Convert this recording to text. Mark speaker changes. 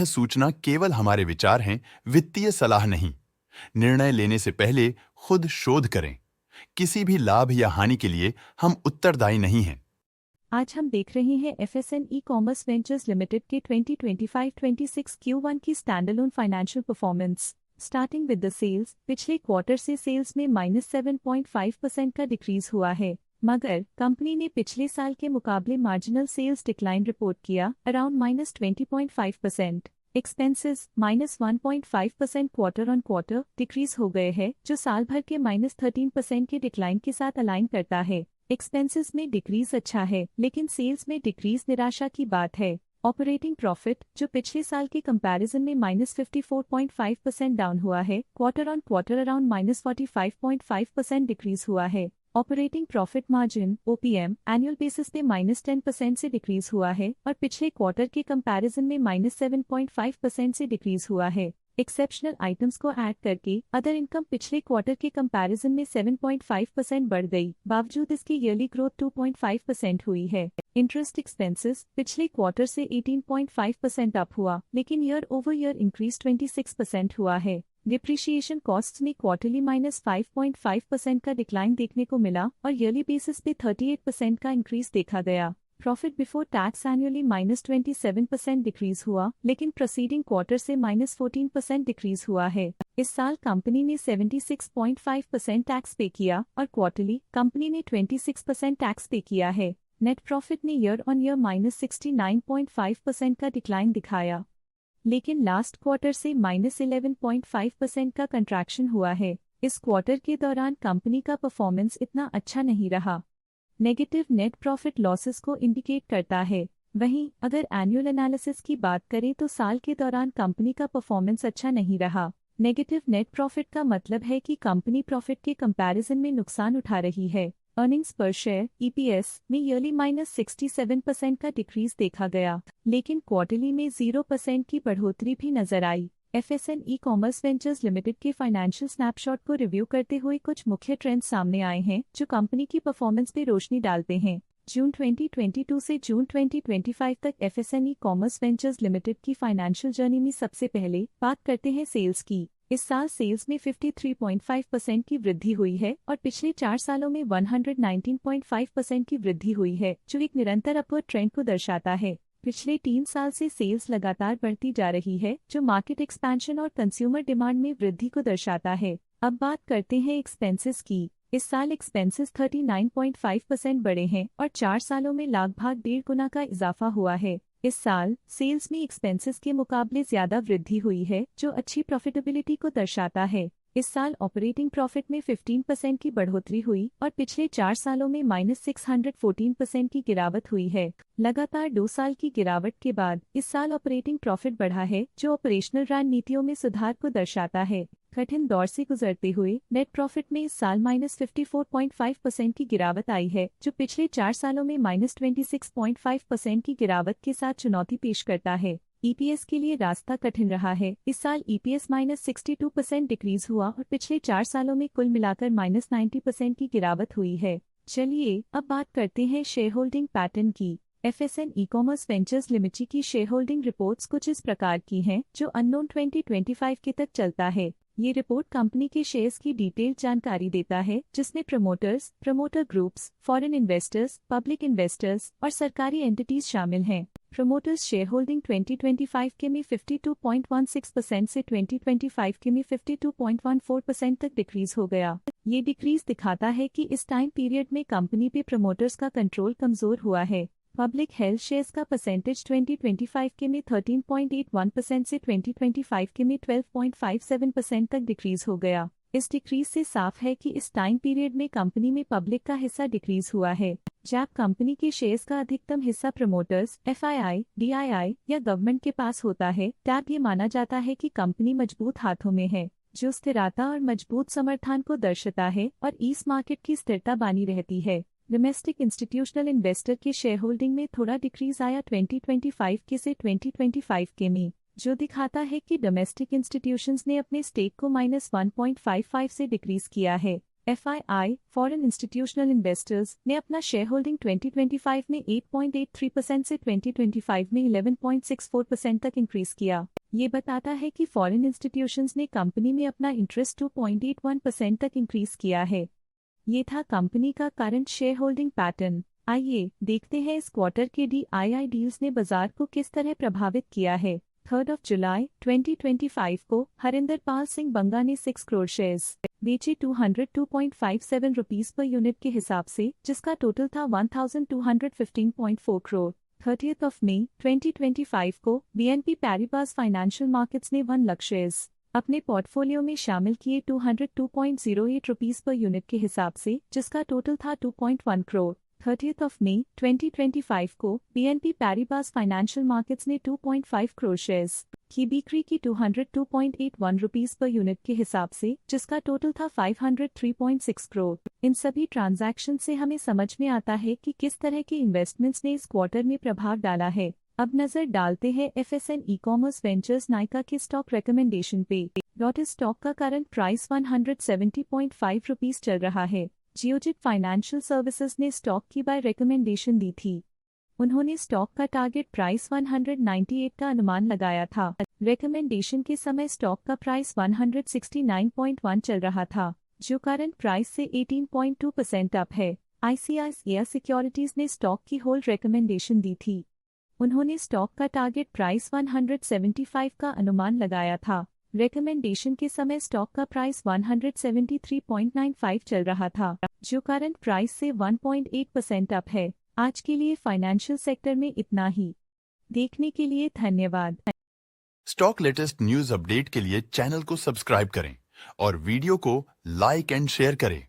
Speaker 1: सूचना केवल हमारे विचार हैं, वित्तीय सलाह नहीं। निर्णय लेने से पहले खुद शोध करें। किसी भी लाभ या हानि के लिए हम उत्तरदायी नहीं हैं।
Speaker 2: आज हम देख रहे हैं FSN e commerce ventures limited के 2025-26 Q1 की standalone financial performance. Starting with the sales, पिछले क्वार्टर से सेल्स में -7.5% का डिक्रीज हुआ है, मगर कंपनी ने पिछले साल के मुकाबले मार्जिनल सेल्स डिक्लाइन रिपोर्ट किया, around -20.5%। Expenses -1.5% quarter on quarter decrease हो गए हैं, जो साल भर के -13% के डिक्लाइन के साथ अलाइन करता है। एक्सपेंसेस में डिक्रीज अच्छा है, लेकिन सेल्स में डिक्रीज निराशा की बात है। ऑपरेटिंग प्रॉफिट, जो पिछले साल के कंपैरिजन में -54.5% डाउन हुआ है, quarter on quarter around -45.5% decrease हुआ है। ऑपरेटिंग प्रॉफिट मार्जिन (ओपीएम) एनुअल बेसिस पे -10% से डिक्रीज हुआ है और पिछले क्वार्टर के कंपैरिजन में -7.5% से डिक्रीज हुआ है। एक्सेप्शनल आइटम्स को ऐड करके अदर इनकम पिछले क्वार्टर के कंपैरिजन में 7.5% बढ़ गई, बावजूद इसकी ईयरली ग्रोथ 2.5% हुई है। इंटरेस्ट एक्सपेंसेस पिछले क्वार्टर से 18.5% अप हुआ, लेकिन ईयर ओवर ईयर इंक्रीज 26% हुआ है। डिप्रिशिएशन कॉस्ट्स में क्वार्टरली -5.5% का डिक्लाइन देखने को मिला और ईयरली बेसिस पे 38% का इंक्रीज देखा गया। Profit before tax annually -27% decrease हुआ, लेकिन प्रोसीडिंग क्वार्टर से -14% डिक्रीज हुआ है। इस साल कंपनी ने 76.5% टैक्स पे किया और क्वार्टरली कंपनी ने 26% टैक्स पे किया है। नेट प्रॉफिट ने ईयर ऑन ईयर -69.5% का डिक्लाइन दिखाया, लेकिन लास्ट क्वार्टर से -11.5% का कंट्रैक्शन हुआ है। इस क्वार्टर के दौरान कंपनी का परफॉर्मेंस इतना अच्छा नहीं रहा। नेगेटिव नेट प्रॉफिट लॉसेस को इंडिकेट करता है। वहीं अगर एनुअल एनालिसिस की बात करें तो साल के दौरान कंपनी का परफॉर्मेंस अच्छा नहीं रहा। नेगेटिव नेट प्रॉफिट का मतलब है कि कंपनी प्रॉफिट के कंपैरिजन में नुकसान उठा रही है। अर्निंग्स पर शेयर (ईपीएस) में ईयरली -67% का डिक्रीज देखा गया, लेकिन क्वार्टरली में 0% की बढ़ोतरी भी नजर आई। FSN e commerce ventures limited के फाइनेंशियल स्नैपशॉट को रिव्यू करते हुए कुछ मुख्य ट्रेंड्स सामने आए हैं जो कंपनी की परफॉर्मेंस पे रोशनी डालते हैं। जून 2022 से जून 2025 तक एफएसएन ई कॉमर्स वेंचर्स लिमिटेड की फाइनेंशियल जर्नी में सबसे पहले बात करते हैं सेल्स की। इस साल सेल्स में 53.5% की वृद्धि हुई है और पिछले 4 सालों में 119.5% की वृद्धि हुई है, जो एक निरंतर अपवर्ड ट्रेंड को दर्शाता है। पिछले 3 साल से सेल्स लगातार बढ़ती जा रही है, जो मार्केट एक्सपेंशन और कंज्यूमर डिमांड में वृद्धि को दर्शाता है। अब बात करते हैं एक्सपेंसेस की। इस साल एक्सपेंसेस 39.5% बढ़े हैं और 4 सालों में लगभग 1.5 गुना का इजाफा हुआ है। इस साल सेल्स में एक्सपेंसेस के मुकाबले ज्यादा वृद्धि हुई है, जो अच्छी प्रॉफिटेबिलिटी को दर्शाता है। इस साल ऑपरेटिंग प्रॉफिट में 15% की बढ़ोतरी हुई और पिछले 4 सालों में -614% की गिरावट हुई है। लगातार 2 साल की गिरावट के बाद इस साल ऑपरेटिंग प्रॉफिट बढ़ा है, जो ऑपरेशनल रणनीतियों में सुधार को दर्शाता है। कठिन दौर से गुजरते हुए नेट प्रॉफिट में इस साल -54.5% की गिरावट आई है, जो पिछले 4 सालों में -26.5% की गिरावट के साथ चुनौती पेश करता है। ईपीएस के लिए रास्ता कठिन रहा है। इस साल ईपीएस -62% डिक्रीज हुआ और पिछले 4 सालों में कुल मिलाकर -90% की गिरावट हुई है। चलिए अब बात करते हैं शेयर होल्डिंग पैटर्न की। एफएसएन ई कॉमर्स वेंचर्स लिमिटेड की शेयर होल्डिंग रिपोर्ट्स कुछ इस प्रकार की हैं, जो अननोन 2025 के तक चलता है। ये रिपोर्ट कंपनी के शेयर्स की डिटेल्ड जानकारी देता है, जिसमें promoters, promoter groups, foreign investors, public investors और सरकारी एंटिटीज शामिल हैं। प्रमोटर्स शेयर होल्डिंग 2025 के में 52.16% से 2025 के में 52.14% तक डिक्रीज हो गया। ये डिक्रीज दिखाता है कि इस टाइम पीरियड में कंपनी पे प्रमोटर्स का कंट्रोल कमजोर हुआ है। पब्लिक हेल्थ शेयर्स का परसेंटेज 2025 के में 13.81% से 2025 के में 12.57% तक डिक्रीज हो गया। इस डिक्रीज से साफ है कि इस टाइम पीरियड में कंपनी में पब्लिक का हिस्सा डिक्रीज हुआ है। जब कंपनी के शेयर्स का अधिकतम हिस्सा प्रमोटर्स, एफआईआई, डीआईआई या गवर्नमेंट के पास होता है, तब ये माना जाता है कि कंपनी मजबूत हाथों में है, जो स्थिरता और मजबूत समर्थन को दर्शाता है और इस मार्केट की स्थिरता बनी रहती है। डोमेस्टिक इंस्टीट्यूशनल इन्वेस्टर के शेयर होल्डिंग में थोड़ा डिक्रीज आया 2025 के से 2025 के में, जो दिखाता है कि डोमेस्टिक इंस्टीट्यूशंस ने अपने स्टेक को -1.55 से डिक्रीज किया है। एफआईआई, फॉरेन इंस्टीट्यूशनल इन्वेस्टर्स ने अपना शेयर होल्डिंग 2025 में 8.83% से 2025 में 11.64% तक इंक्रीज किया। ये बताता है कि फॉरेन इंस्टीट्यूशंस ने कंपनी में अपना इंटरेस्ट 2.81% तक इंक्रीज किया है। ये था कंपनी का करंट शेयर होल्डिंग पैटर्न। आइए देखते हैं इस क्वार्टर के DII डील्स ने बाजार को किस तरह प्रभावित किया है। 3 जुलाई 2025 को हरिंदर पाल सिंह बंगा ने 6 करोड़ शेयर्स बेचे 202.57 रुपीस पर यूनिट के हिसाब से, जिसका टोटल था 1215.4 करोड़। 30 मई 2025 को BNP पैरिबास फाइनेंशियल मार्केट्स ने 1 लाख शेयर्स अपने पोर्टफोलियो में शामिल किए 202.08 रुपीस पर यूनिट के हिसाब से, जिसका टोटल था 2.1 करोड़। 30 मई 2025 को BNP पैरिबास फाइनेंशियल मार्केट्स ने 2.5 करोड़ शेयर्स की बिक्री की 202.81 रुपीस पर यूनिट के हिसाब से, जिसका टोटल था 503.6 करोड़। इन सभी ट्रांजैक्शन से हमें समझ में आता है कि किस तरह के इन्वेस्टमेंट्स ने इस क्वार्टर में प्रभाव डाला है। अब नजर डालते हैं FSN ई-कॉमर्स वेंचर्स नाइका के स्टॉक रिकमेंडेशन पे। इस स्टॉक का करंट प्राइस 170.5 रुपीस चल रहा है। जियोजित फाइनेंशियल सर्विसेज ने स्टॉक की बाय रिकमेंडेशन दी थी। उन्होंने स्टॉक का टारगेट प्राइस 198 का अनुमान लगाया था। रिकमेंडेशन के समय स्टॉक का प्राइस 169.1 चल रहा था, जो करंट प्राइस से 18.2% अप है। ICICI सिक्योरिटीज ने स्टॉक की होल्ड रिकमेंडेशन दी थी। उन्होंने स्टॉक का टारगेट प्राइस 175 का अनुमान लगाया था। रिकमेंडेशन के समय स्टॉक का प्राइस 173.95 चल रहा था, जो करंट प्राइस से 1.8% अप है। आज के लिए फाइनेंशियल सेक्टर में इतना ही। देखने के लिए धन्यवाद।
Speaker 1: स्टॉक लेटेस्ट न्यूज अपडेट के लिए चैनल को सब्सक्राइब करें और वीडियो को लाइक एंड शेयर करें।